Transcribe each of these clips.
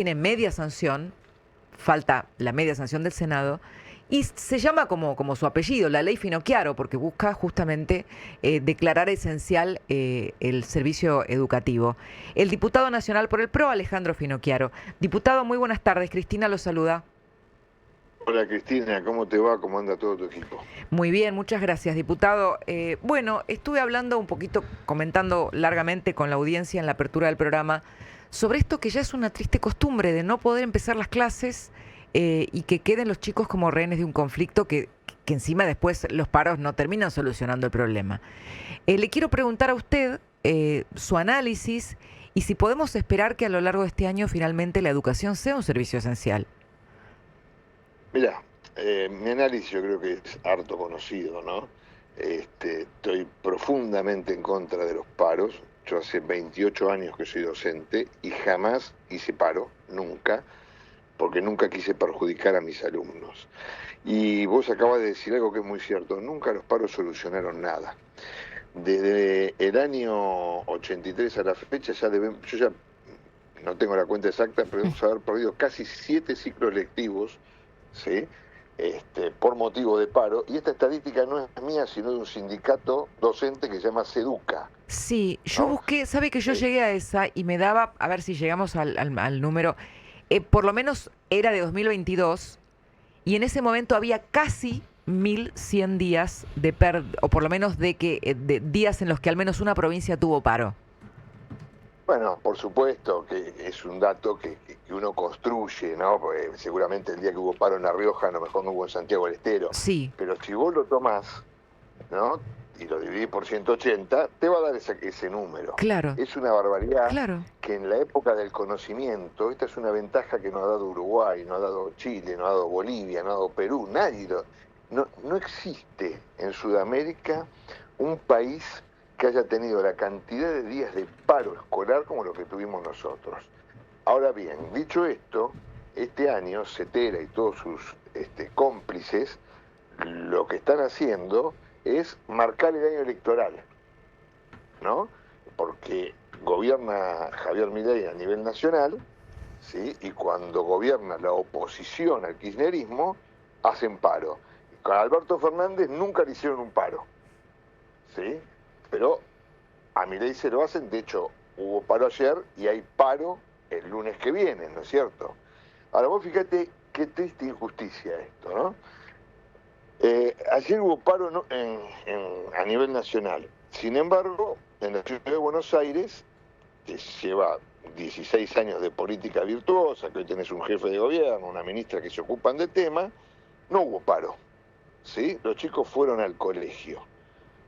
tiene media sanción, falta la media sanción del Senado, y se llama como su apellido, la ley Finocchiaro, porque busca justamente declarar esencial el servicio educativo. El diputado nacional por el PRO, Alejandro Finocchiaro. Diputado, muy buenas tardes. Cristina lo saluda. Hola Cristina, ¿cómo te va? ¿Cómo anda todo tu equipo? Muy bien, muchas gracias, diputado. Bueno, estuve hablando un poquito, comentando largamente con la audiencia en la apertura del programa sobre esto que ya es una triste costumbre de no poder empezar las clases y que queden los chicos como rehenes de un conflicto que encima después los paros no terminan solucionando el problema. Le quiero preguntar a usted su análisis y si podemos esperar que a lo largo de este año finalmente la educación sea un servicio esencial. Mira, mi análisis yo creo que es harto conocido, ¿no? Estoy profundamente en contra de los paros. Yo hace 28 años que soy docente y jamás hice paro, nunca, porque nunca quise perjudicar a mis alumnos. Y vos acabas de decir algo que es muy cierto, nunca los paros solucionaron nada. Desde el año 83 a la fecha yo ya no tengo la cuenta exacta, pero debemos haber perdido casi 7 ciclos lectivos, ¿sí? Por motivo de paro, y esta estadística no es mía, sino de un sindicato docente que se llama SEDUCA, Sí, yo ¿no? busqué, sabe que yo Eh, llegué a esa y me daba, a ver si llegamos al número, por lo menos era de 2022 y en ese momento había casi 1.100 días o por lo menos de días en los que al menos una provincia tuvo paro. bueno, por supuesto que es un dato que uno construye, ¿no? Porque seguramente el día que hubo paro en La Rioja, a lo mejor no hubo en Santiago del Estero, Sí, pero si vos lo tomás, ¿no? Y lo dividís por 180, te va a dar ese número. claro, Es una barbaridad claro. que en la época del conocimiento, esta es una ventaja que nos ha dado Uruguay, nos ha dado Chile, nos ha dado Bolivia, nos ha dado Perú, no existe en Sudamérica un país que haya tenido la cantidad de días de paro escolar como lo que tuvimos nosotros. Ahora bien, dicho esto, este año CETERA y todos sus cómplices lo que están haciendo es marcar el año electoral, ¿no? Porque gobierna Javier Milei a nivel nacional, ¿sí? Y cuando gobierna la oposición al kirchnerismo, hacen paro. Con Alberto Fernández nunca le hicieron un paro, ¿sí? Pero a Milei se lo hacen, de hecho, hubo paro ayer y hay paro el lunes que viene, ¿no es cierto? Ahora vos fíjate qué triste injusticia esto, ¿no? Ayer hubo paro, ¿no? A nivel nacional. Sin embargo, en la ciudad de Buenos Aires, que lleva 16 años de política virtuosa, que hoy tenés un jefe de gobierno, una ministra que se ocupan del tema, no hubo paro, ¿sí? Los chicos fueron al colegio.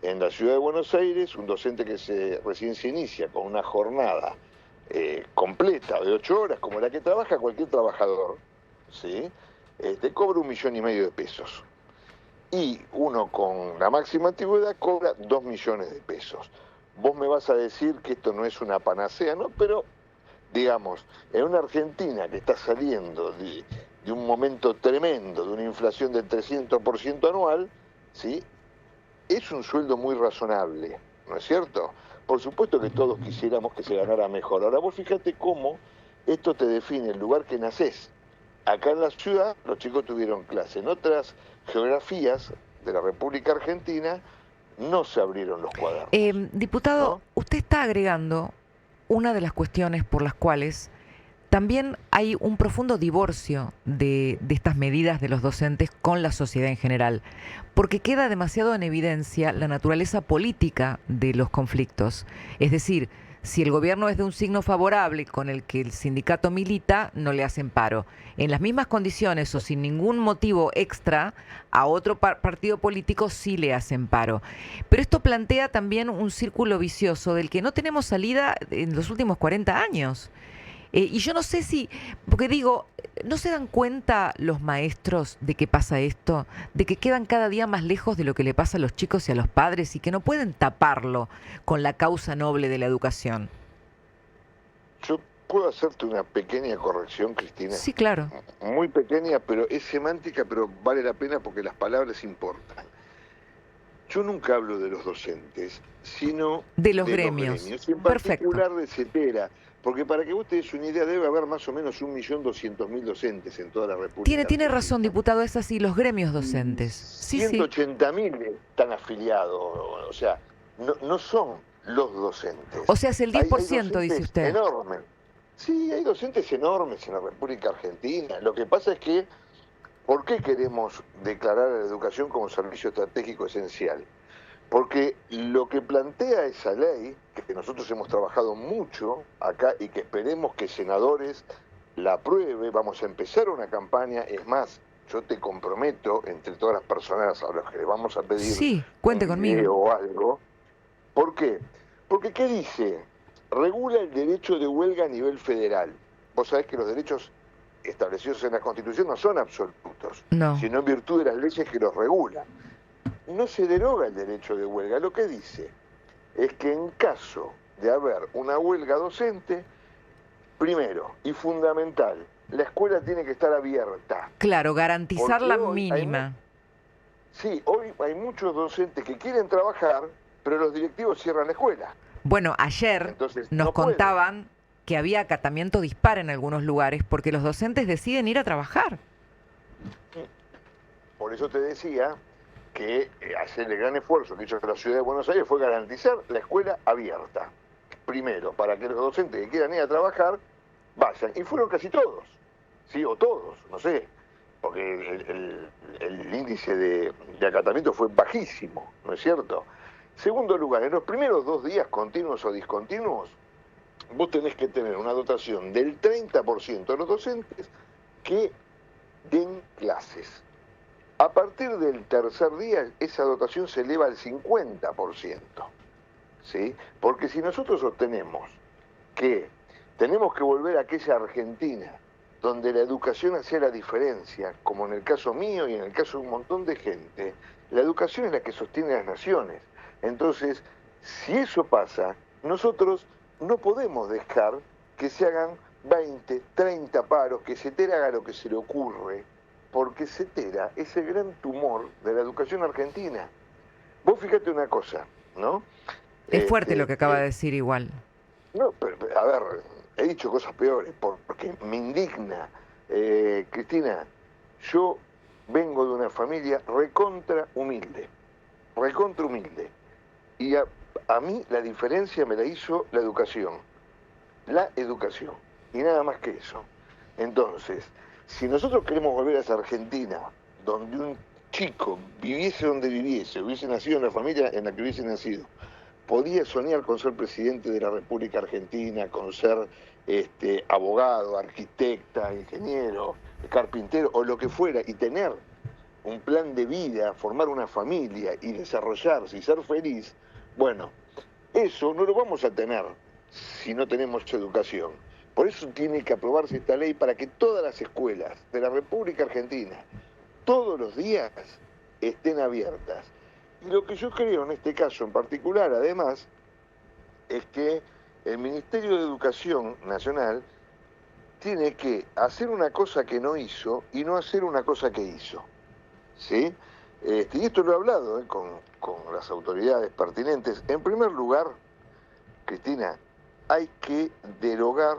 En la ciudad de Buenos Aires, un docente que recién se inicia con una jornada completa de 8 horas, como la que trabaja cualquier trabajador, ¿sí? Cobra 1,5 millones de pesos. Y uno con la máxima antigüedad cobra 2 millones de pesos. Vos me vas a decir que esto no es una panacea, ¿no? Pero, digamos, en una Argentina que está saliendo de un momento tremendo, de una inflación del 300% anual, ¿sí? Es un sueldo muy razonable, ¿no es cierto? Por supuesto que todos quisiéramos que se ganara mejor. Ahora vos fíjate cómo esto te define el lugar que nacés. Acá en la ciudad los chicos tuvieron clase. En otras geografías de la República Argentina no se abrieron los cuadernos, Diputado, ¿no? usted está agregando una de las cuestiones por las cuales también hay un profundo divorcio de estas medidas de los docentes con la sociedad en general, porque queda demasiado en evidencia la naturaleza política de los conflictos. Es decir, si el gobierno es de un signo favorable con el que el sindicato milita, no le hacen paro. En las mismas condiciones o sin ningún motivo extra, a otro partido político sí le hacen paro. Pero esto plantea también un círculo vicioso del que no tenemos salida en los últimos 40 años. Y yo no sé si, porque digo, ¿no se dan cuenta los maestros de que pasa esto? De que quedan cada día más lejos de lo que le pasa a los chicos y a los padres y que no pueden taparlo con la causa noble de la educación. Yo puedo hacerte una pequeña corrección, Cristina. Sí, claro. Muy pequeña, pero es semántica, pero vale la pena porque las palabras importan. yo nunca hablo de los docentes, sino de los de gremios. los gremios, y en Perfecto. particular de CETERA, porque para que vos te des una idea, debe haber más o menos 1.200.000 docentes en toda la República Tiene razón, Argentina. diputado, es así, los gremios Y docentes. Sí, sí. 180.000 están afiliados, o sea, no son los docentes. O sea, es el Hay 10%, dice docentes usted. enormes. Sí, hay docentes enormes en la República Argentina. Lo que pasa es que, ¿por qué queremos declarar a la educación como servicio estratégico esencial? Porque lo que plantea esa ley, que nosotros hemos trabajado mucho acá y que esperemos que senadores la apruebe, vamos a empezar una campaña, es más, yo te comprometo entre todas las personas a las que le vamos a pedir Sí, cuente un video conmigo. o algo. ¿Por qué? Porque ¿qué dice? Regula el derecho de huelga a nivel federal. Vos sabés que los derechos establecidos en la Constitución no son absolutos, No. sino en virtud de las leyes que los regulan. No se deroga el derecho de huelga. Lo que dice es que en caso de haber una huelga docente, primero y fundamental, la escuela tiene que estar abierta. Claro, garantizar Porque la hoy mínima. sí, hoy hay muchos docentes que quieren trabajar, pero los directivos cierran la escuela. Bueno, ayer Entonces, nos no pueden. contaban que había acatamiento dispar en algunos lugares porque los docentes deciden ir a trabajar. Por eso te decía que hacer el gran esfuerzo que hizo la ciudad de Buenos Aires fue garantizar la escuela abierta. Primero, para que los docentes que quieran ir a trabajar vayan. Y fueron casi todos, ¿sí? O todos, no sé, porque el índice de acatamiento fue bajísimo, ¿no es cierto? Segundo lugar, en los primeros 2 días, continuos o discontinuos, vos tenés que tener una dotación del 30% de los docentes que den clases. A partir del tercer día, esa dotación se eleva al 50%, ¿sí? Porque si nosotros sostenemos que tenemos que volver a aquella Argentina donde la educación hacía la diferencia, como en el caso mío y en el caso de un montón de gente, la educación es la que sostiene a las naciones. Entonces, si eso pasa, nosotros no podemos dejar que se hagan 20, 30 paros, que CETERA haga lo que se le ocurre, porque CETERA es el gran tumor de la educación argentina. Vos fíjate una cosa, ¿no? Es fuerte lo que acaba de decir igual. No, pero, a ver, he dicho cosas peores, porque me indigna. Cristina, yo vengo de una familia recontra humilde, y a mí la diferencia me la hizo la educación, y nada más que eso. Entonces, si nosotros queremos volver a esa Argentina, donde un chico viviese donde viviese, hubiese nacido en la familia en la que hubiese nacido, podía soñar con ser presidente de la República Argentina, con ser abogado, arquitecta, ingeniero, carpintero o lo que fuera, y tener un plan de vida, formar una familia y desarrollarse y ser feliz, bueno, eso no lo vamos a tener si no tenemos educación. Por eso tiene que aprobarse esta ley para que todas las escuelas de la República Argentina, todos los días, estén abiertas. Y lo que yo creo en este caso en particular, además, es que el Ministerio de Educación Nacional tiene que hacer una cosa que no hizo y no hacer una cosa que hizo, ¿sí? Y esto lo he hablado con las autoridades pertinentes. En primer lugar, Cristina, hay que derogar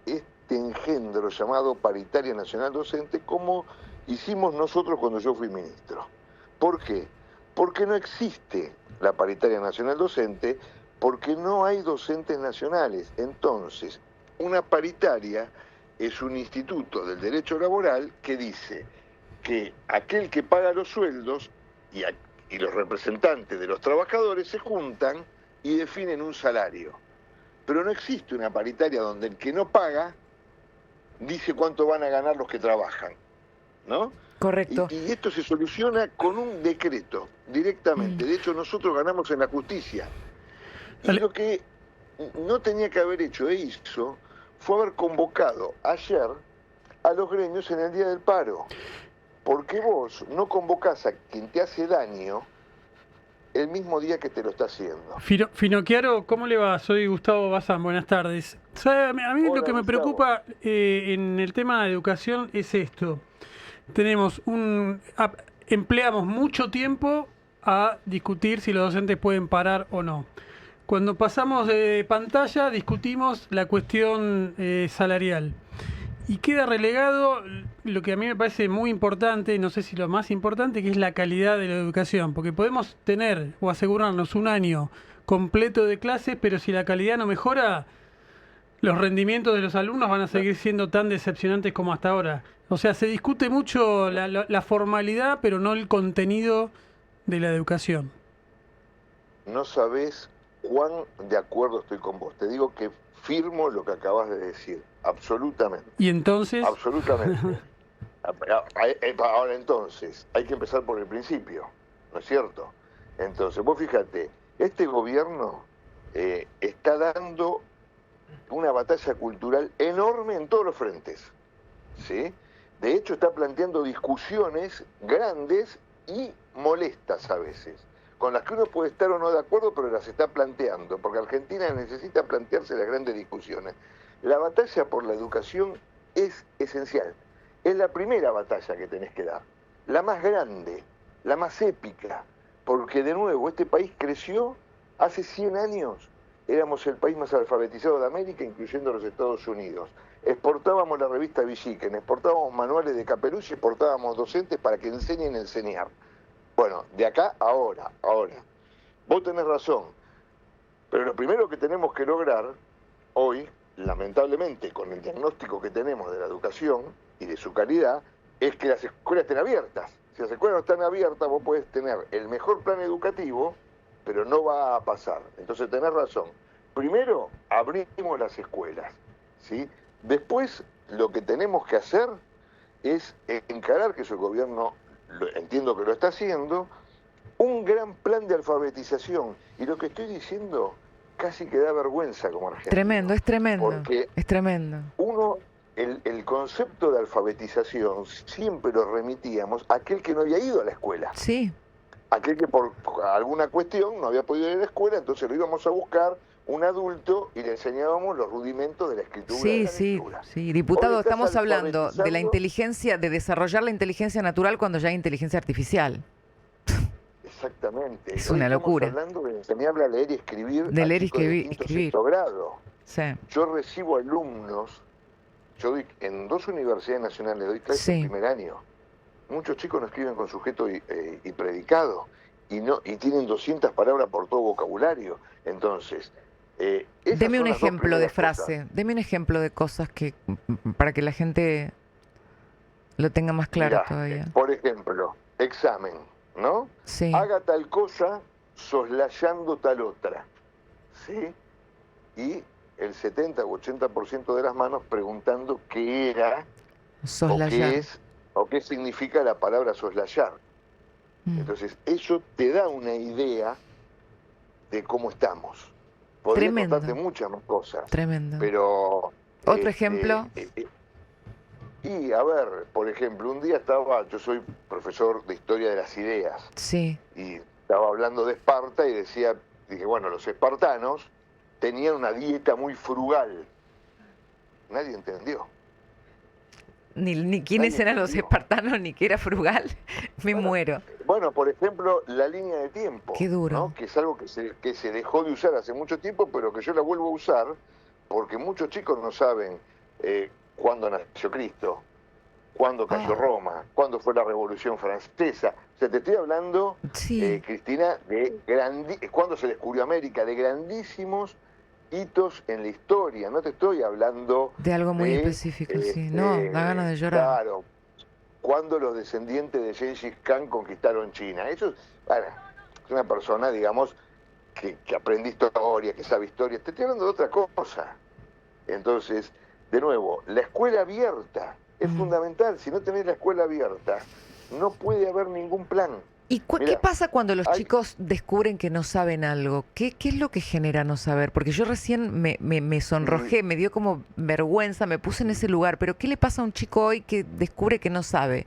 este engendro llamado Paritaria Nacional Docente, como hicimos nosotros cuando yo fui ministro. ¿Por qué? Porque no existe la Paritaria Nacional Docente, porque no hay docentes nacionales. Entonces, una paritaria es un instituto del derecho laboral que dice que aquel que paga los sueldos y los representantes de los trabajadores se juntan y definen un salario. Pero no existe una paritaria donde el que no paga dice cuánto van a ganar los que trabajan, ¿no? Correcto. Y esto se soluciona con un decreto, directamente. De hecho, nosotros ganamos en la justicia. Y lo que no tenía que haber hecho e hizo fue haber convocado ayer a los gremios en el día del paro. Porque vos no convocás a quien te hace daño el mismo día que te lo está haciendo. Finocchiaro, ¿cómo le va? Soy Gustavo Bazán, buenas tardes. A mí Hola, lo que me Gustavo. preocupa en el tema de educación es esto. Tenemos empleamos mucho tiempo a discutir si los docentes pueden parar o no. Cuando pasamos de pantalla discutimos la cuestión salarial. Y queda relegado lo que a mí me parece muy importante, no sé si lo más importante, que es la calidad de la educación. Porque podemos tener o asegurarnos un año completo de clases, pero si la calidad no mejora, los rendimientos de los alumnos van a seguir siendo tan decepcionantes como hasta ahora. O sea, se discute mucho la formalidad, pero no el contenido de la educación. No sabés cuán de acuerdo estoy con vos. Te digo que firmo lo que acabas de decir, absolutamente. Y entonces... Absolutamente. Ahora entonces, hay que empezar por el principio, ¿no es cierto? Entonces, vos fíjate, este gobierno está dando una batalla cultural enorme en todos los frentes, ¿sí? De hecho, está planteando discusiones grandes y molestas a veces, con las que uno puede estar o no de acuerdo, pero las está planteando, porque Argentina necesita plantearse las grandes discusiones. La batalla por la educación es esencial. Es la primera batalla que tenés que dar, la más grande, la más épica, porque de nuevo, este país creció hace 100 años. Éramos el país más alfabetizado de América, incluyendo los Estados Unidos. Exportábamos la revista Villiquen, exportábamos manuales de Caperucci, exportábamos docentes para que enseñen a enseñar. Bueno, de acá a ahora. Vos tenés razón, pero lo primero que tenemos que lograr hoy, lamentablemente, con el diagnóstico que tenemos de la educación y de su calidad, es que las escuelas estén abiertas. Si las escuelas no están abiertas, vos podés tener el mejor plan educativo, pero no va a pasar. Entonces tenés razón. Primero, abrimos las escuelas, ¿sí? Después, lo que tenemos que hacer es encarar, que eso el gobierno, entiendo que lo está haciendo, un gran plan de alfabetización. Y lo que estoy diciendo casi que da vergüenza como argentino. Tremendo, es tremendo. Porque es tremendo. Uno, el concepto de alfabetización siempre lo remitíamos a aquel que no había ido a la escuela. Sí. Aquel que por alguna cuestión no había podido ir a la escuela, entonces lo íbamos a buscar un adulto y le enseñábamos los rudimentos de la escritura. Sí, y de la sí, lectura. sí. Diputado, Hoy estás estamos hablando de la alfabetizando- inteligencia, de desarrollar la inteligencia natural cuando ya hay inteligencia artificial. Exactamente. Es Hoy una estamos locura. hablando de enseñarle a leer y escribir De a leer y chicos de escribir. quinto, sexto grado. Sí. Yo recibo alumnos, yo doy, en 2 universidades nacionales doy clases Sí. en primer año. Muchos chicos no escriben con sujeto y predicado y tienen 200 palabras por todo vocabulario. Entonces, esas Deme son un las dos ejemplo de primeras cosas. frase, deme un ejemplo de cosas que para que la gente lo tenga más claro Mirá, todavía. por ejemplo, examen, ¿no? Sí. Haga tal cosa soslayando tal otra, ¿sí? Y el 70 u 80% de las manos preguntando qué era Soslayar. o qué significa la palabra soslayar. Mm. Entonces, eso te da una idea de cómo estamos. Podría Tremendo. contarte muchas más cosas, Tremendo. pero... ¿Otro ejemplo? Y a ver, por ejemplo, un día yo soy profesor de historia de las ideas, Sí. y estaba hablando de Esparta y dije, bueno, los espartanos tenían una dieta muy frugal. Nadie entendió. Ni quiénes Nadie eran los entendió. espartanos, ni que era frugal. Me Bueno, muero. Bueno, por ejemplo, la línea de tiempo. Qué duro. ¿No? Que es algo que se dejó de usar hace mucho tiempo, pero que yo la vuelvo a usar porque muchos chicos no saben cuándo nació Cristo, cuándo cayó Roma, cuándo fue la Revolución Francesa. O sea, te estoy hablando, Sí. Cristina, de cuándo se descubrió América, de grandísimos hitos en la historia. No te estoy hablando De algo muy específico, sí. No, da ganas de llorar. Claro, cuando los descendientes de Gengis Khan conquistaron China. Eso es una persona, digamos, que aprende historia, que sabe historia. Te estoy hablando de otra cosa. Entonces, de nuevo, la escuela abierta es fundamental. Si no tenés la escuela abierta, no puede haber ningún plan. ¿Y qué Mirá, pasa cuando los chicos descubren que no saben algo? ¿Qué es lo que genera no saber? Porque yo recién me sonrojé, me dio como vergüenza, me puse en ese lugar. Pero ¿qué le pasa a un chico hoy que descubre que no sabe?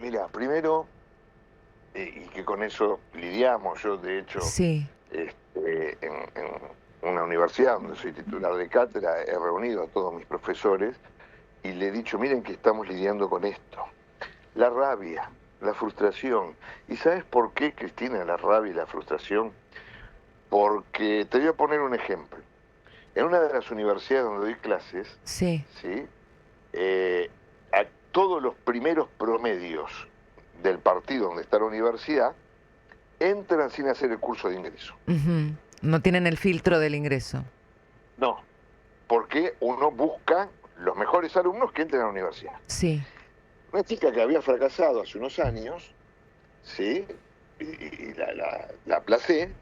Mira, primero, y que con eso lidiamos, yo de hecho, Sí. En una universidad donde soy titular de cátedra, he reunido a todos mis profesores y le he dicho, miren que estamos lidiando con esto. La rabia, la frustración. ¿Y sabes por qué, Cristina, la rabia y la frustración? Porque te voy a poner un ejemplo. En una de las universidades donde doy clases, Sí. ¿sí? A todos los primeros promedios del partido donde está la universidad entran sin hacer el curso de ingreso. Ujú. No tienen el filtro del ingreso. No, porque uno busca los mejores alumnos que entren a la universidad. Sí. Una chica que había fracasado hace unos años, ¿sí? Y la aplacé.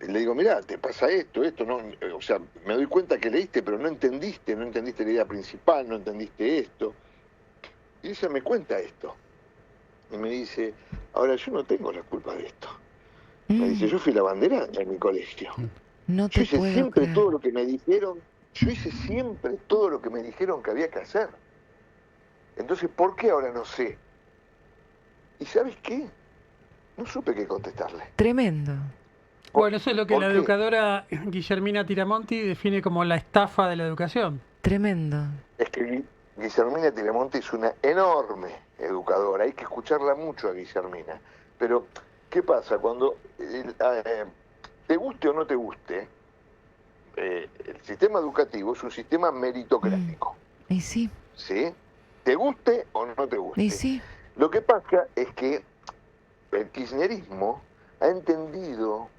Le digo, mirá, te pasa esto, no, o sea, me doy cuenta que leíste, pero no entendiste la idea principal, no entendiste esto. Y ella me cuenta esto. Y me dice, ahora yo no tengo la culpa de esto. Me dice, yo fui la bandera en mi colegio. No Yo te hice puedo siempre creer. todo lo que me dijeron, que había que hacer. Entonces, ¿por qué ahora no sé? ¿Y sabes qué? No supe qué contestarle. Tremendo. Bueno, eso es lo que ¿Por la qué? educadora Guillermina Tiramonti define como la estafa de la educación. Tremendo. Es que Guillermina Tiramonti es una enorme educadora, hay que escucharla mucho a Guillermina. Pero, ¿qué pasa? Cuando te guste o no te guste, el sistema educativo es un sistema meritocrático, Y sí, ¿sí? Te guste o no te y guste. sí. Lo que pasa es que el kirchnerismo ha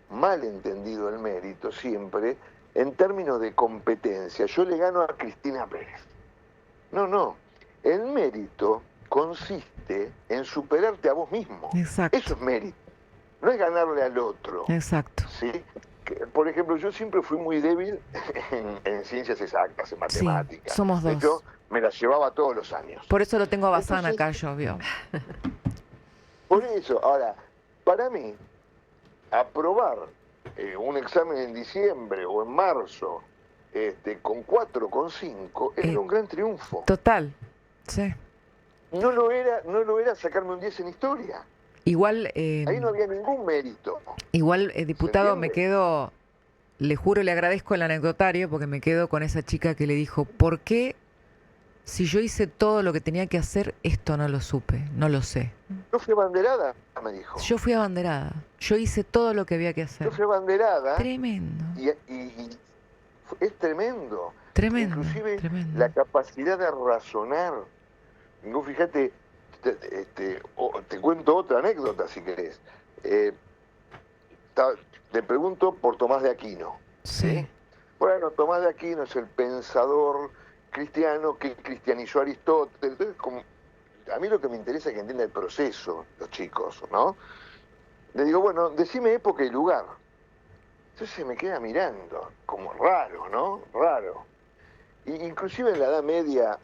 mal entendido el mérito siempre en términos de competencia. Yo le gano a Cristina Pérez. No. El mérito consiste en superarte a vos mismo. Exacto. Eso es mérito. No es ganarle al otro. Exacto. ¿Sí? Por ejemplo, yo siempre fui muy débil en ciencias exactas, en matemáticas. somos De dos. hecho, me las llevaba todos los años. Por eso lo tengo a Bazán Entonces, acá, yo, vio. Por eso, ahora, para mí, aprobar un examen en diciembre o en marzo con 4, con 5, era un gran triunfo. Total. Sí. No lo era sacarme un 10 en historia. Igual, Ahí no había ningún mérito. igual, diputado, me entiende? quedo, le juro, le agradezco el anecdotario porque me quedo con esa chica que le dijo, ¿por qué si yo hice todo lo que tenía que hacer, esto no lo supe, no lo sé? Yo fui abanderada, me dijo. Yo fui abanderada, yo hice todo lo que había que hacer. Yo fui abanderada. Tremendo, Y es tremendo. tremendo, Inclusive tremendo. la capacidad de razonar. No, fíjate, te cuento otra anécdota si querés. Te pregunto por Tomás de Aquino. Sí, Bueno, Tomás de Aquino es el pensador cristiano que cristianizó a Aristóteles. Entonces, a mí lo que me interesa es que entienda el proceso, los chicos, ¿no? Le digo, bueno, decime época y lugar. Entonces se me queda mirando, como raro, ¿no? Raro. Y inclusive en la Edad Media,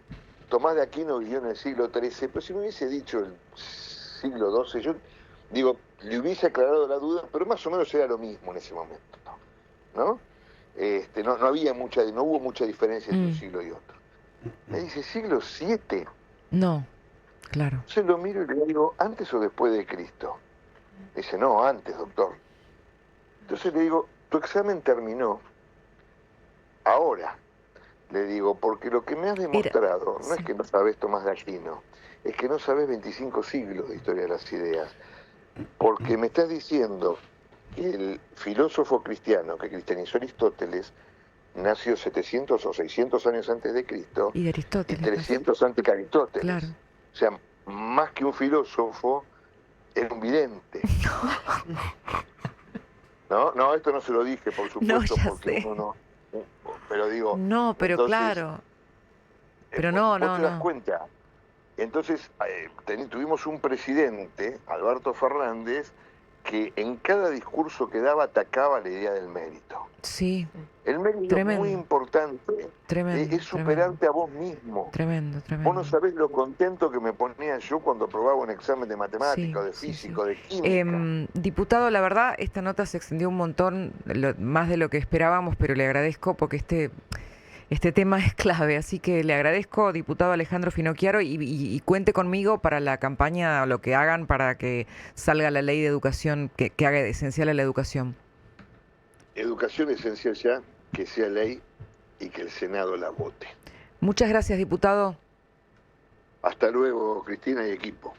Tomás de Aquino vivió en el siglo XIII, pero si me hubiese dicho el siglo XII, yo digo, le hubiese aclarado la duda, pero más o menos era lo mismo en ese momento, ¿no? No hubo mucha diferencia entre un siglo y otro. Me dice, ¿siglo VII? no, claro. Yo lo miro y le digo, ¿antes o después de Cristo? Dice, no, antes, doctor. Entonces le digo, tu examen terminó ahora. Le digo, porque lo que me has demostrado no es que no sabes Tomás de Aquino, es que no sabes 25 siglos de historia de las ideas. Porque me estás diciendo que el filósofo cristiano que cristianizó Aristóteles nació 700 o 600 años antes de Cristo Y de Aristóteles. y 300 antes que Aristóteles. Claro. O sea, más que un filósofo, era un vidente. No, esto no se lo dije, por supuesto, ya porque sé. uno no... Pero digo... No, pero entonces, claro. Pero vos no, te das no. cuenta. Entonces, tuvimos un presidente, Alberto Fernández, que en cada discurso que daba atacaba la idea del mérito. Sí, El mérito Tremendo. es muy importante. Tremendo, Es superarte a vos mismo. tremendo, tremendo. Vos no sabés lo contento que me ponía yo cuando aprobaba un examen de matemática, Sí, de sí, físico, sí. de química. Diputado, la verdad, esta nota se extendió un montón, más de lo que esperábamos, pero le agradezco porque este tema es clave. Así que le agradezco, diputado Alejandro Finocchiaro, y cuente conmigo para la campaña, lo que hagan para que salga la ley de educación, que haga esencial a la educación. Educación esencial ya, que sea ley y que el Senado la vote. Muchas gracias, diputado. Hasta luego, Cristina y equipo.